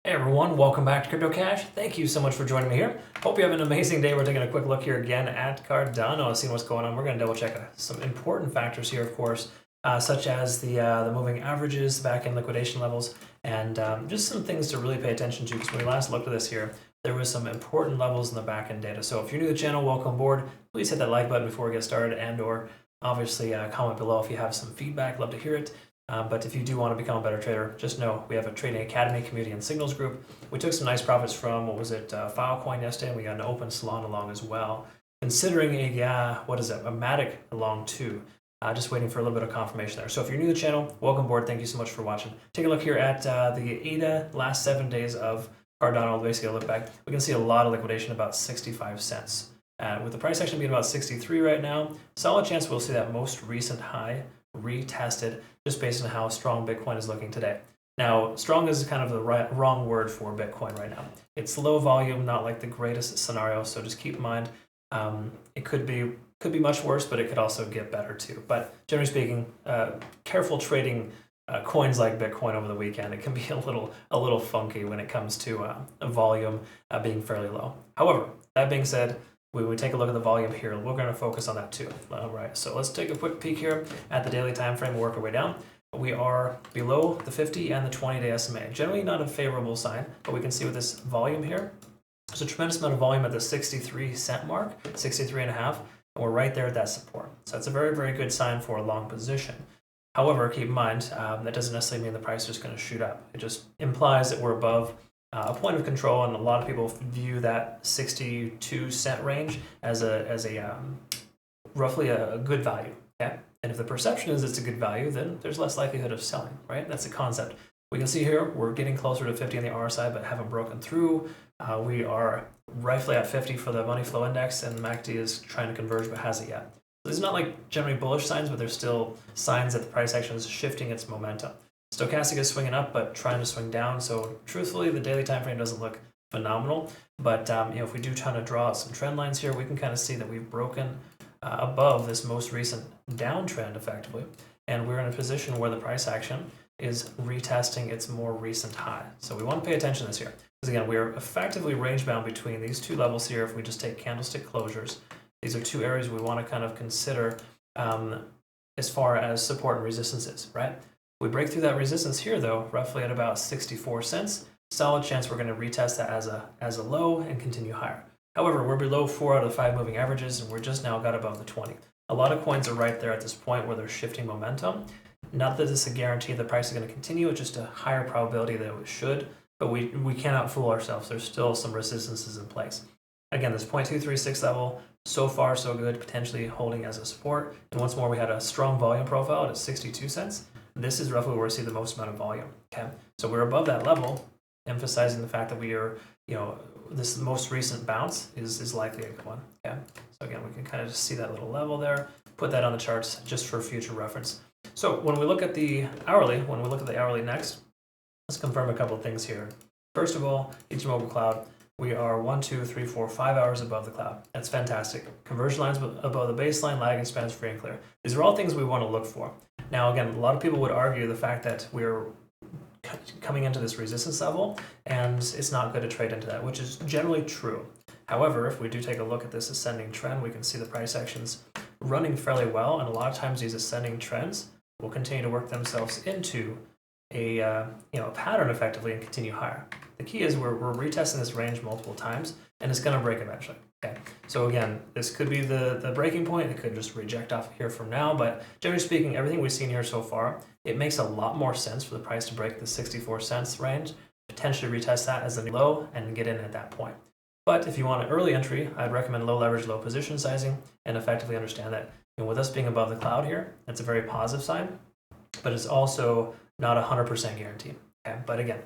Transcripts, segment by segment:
Hey everyone, welcome back to Crypto Cash. Thank you so much for joining me here. Hope you have an amazing day. We're taking a quick look here again at Cardano, seeing what's going on. We're going to double check some important factors here, of course, such as the moving averages, back-end liquidation levels, and just some things to really pay attention to, because when we last looked at this here, there was some important levels in the back-end data. So if you're new to the channel, welcome aboard. Please hit that like button before we get started, and or obviously comment below if you have some feedback. Love to hear it. But if you do want to become a better trader, just know we have a trading academy, community, and signals group. We took some nice profits from, Filecoin yesterday, and we got an open salon along as well. Considering a Matic along too. Just waiting for a little bit of confirmation there. So if you're new to the channel, welcome aboard. Thank you so much for watching. Take a look here at the ADA last 7 days of Cardano. Basically, a look back. We can see a lot of liquidation, about 65 cents. With the price action being about 63 right now, solid chance we'll see that most recent high retested, just based on how strong Bitcoin is looking today. Now, strong is kind of the wrong word for Bitcoin right now. It's low volume, not like the greatest scenario, so just keep in mind it could be much worse, but it could also get better too. But generally speaking, careful trading coins like Bitcoin over the weekend. It can be a little funky when it comes to volume being fairly low. However, that being said, we would take a look at the volume here. We're going to focus on that too. All right, so let's take a quick peek here at the daily time frame and work our way down. We are below the 50 and the 20-day SMA. Generally not a favorable sign, but we can see with this volume here, there's a tremendous amount of volume at the 63 cent mark, 63 and a half, and we're right there at that support. So that's a very, very good sign for a long position. However, keep in mind, that doesn't necessarily mean the price is going to shoot up. It just implies that we're above a point of control, and a lot of people view that 62 cent range as roughly a good value. Okay, and if the perception is it's a good value, then there's less likelihood of selling. Right, that's the concept. We can see here we're getting closer to 50 on the RSI, but haven't broken through. We are roughly at 50 for the money flow index, and MACD is trying to converge, but hasn't yet. So these are not like generally bullish signs, but there's still signs that the price action is shifting its momentum. Stochastic is swinging up, but trying to swing down. So truthfully, the daily time frame doesn't look phenomenal. But if we do try to draw out some trend lines here, we can kind of see that we've broken above this most recent downtrend effectively. And we're in a position where the price action is retesting its more recent high. So we want to pay attention to this here. Because again, we're effectively range bound between these two levels here. If we just take candlestick closures, these are two areas we want to kind of consider as far as support and resistance is, right? We break through that resistance here, though, roughly at about 64 cents. Solid chance we're going to retest that as a low and continue higher. However, we're below 4 out of the 5 moving averages, and we're just now got above the 20. A lot of coins are right there at this point where they're shifting momentum. Not that it's a guarantee the price is going to continue, it's just a higher probability that it should, but we cannot fool ourselves. There's still some resistances in place. Again, this 0.236 level, so far so good, potentially holding as a support. And once more, we had a strong volume profile at 62 cents. This is roughly where we see the most amount of volume. Okay, so we're above that level, emphasizing the fact that we are, this most recent bounce is likely a good one. Okay, so again, we can kind of just see that little level there, put that on the charts just for future reference. So when we look at the hourly, next, let's confirm a couple of things here. First of all, Ichimoku Cloud, we are 1, 2, 3, 4, 5 hours above the cloud. That's fantastic. Conversion lines above the baseline, lagging spans free and clear. These are all things we want to look for. Now, again, a lot of people would argue the fact that we're coming into this resistance level and it's not good to trade into that, which is generally true. However, if we do take a look at this ascending trend, we can see the price actions running fairly well, and a lot of times these ascending trends will continue to work themselves into a pattern effectively and continue higher. The key is we're retesting this range multiple times, and it's going to break eventually. Okay, so again, this could be the breaking point. It could just reject off here from now, but generally speaking, everything we've seen here so far, it makes a lot more sense for the price to break the 64 cents range, potentially retest that as a new low, and get in at that point. But if you want an early entry, I'd recommend low leverage, low position sizing, and effectively understand that with us being above the cloud here, that's a very positive sign, but it's also not 100% guaranteed. Okay, but again,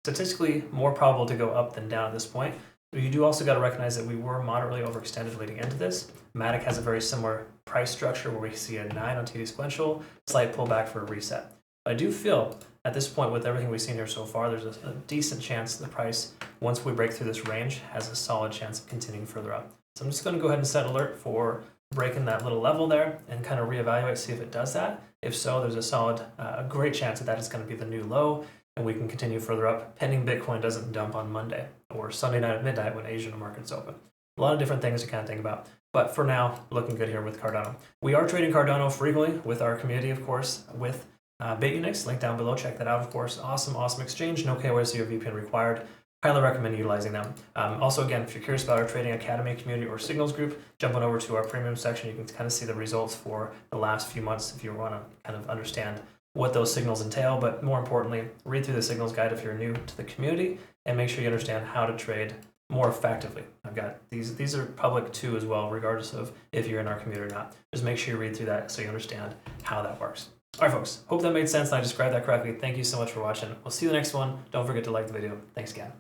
statistically more probable to go up than down at this point. But you do also got to recognize that we were moderately overextended leading into this. Matic has a very similar price structure where we see a 9 on TD sequential, slight pullback for a reset. But I do feel at this point, with everything we've seen here so far, there's a decent chance the price, once we break through this range, has a solid chance of continuing further up. So I'm just going to go ahead and set alert for breaking that little level there and kind of reevaluate, see if it does that. If so, there's a solid, great chance that is going to be the new low. and we can continue further up, pending Bitcoin doesn't dump on Monday or Sunday night at midnight when Asian markets open. A lot of different things to kind of think about. But for now, looking good here with Cardano. We are trading Cardano frequently with our community, of course, with Bitunix, link down below. Check that out, of course. Awesome exchange. No KYC or VPN required. Highly recommend utilizing them. Also, again, if you're curious about our Trading Academy community or Signals group, jump on over to our premium section. You can kind of see the results for the last few months if you want to kind of understand what those signals entail. But more importantly, read through the signals guide if you're new to the community and make sure you understand how to trade more effectively. I've got these are public too as well, regardless of if you're in our community or not. Just make sure you read through that so you understand how that works. All right, folks, hope that made sense and I described that correctly. Thank you so much for watching. We'll see you in the next one. Don't forget to like the video. Thanks again.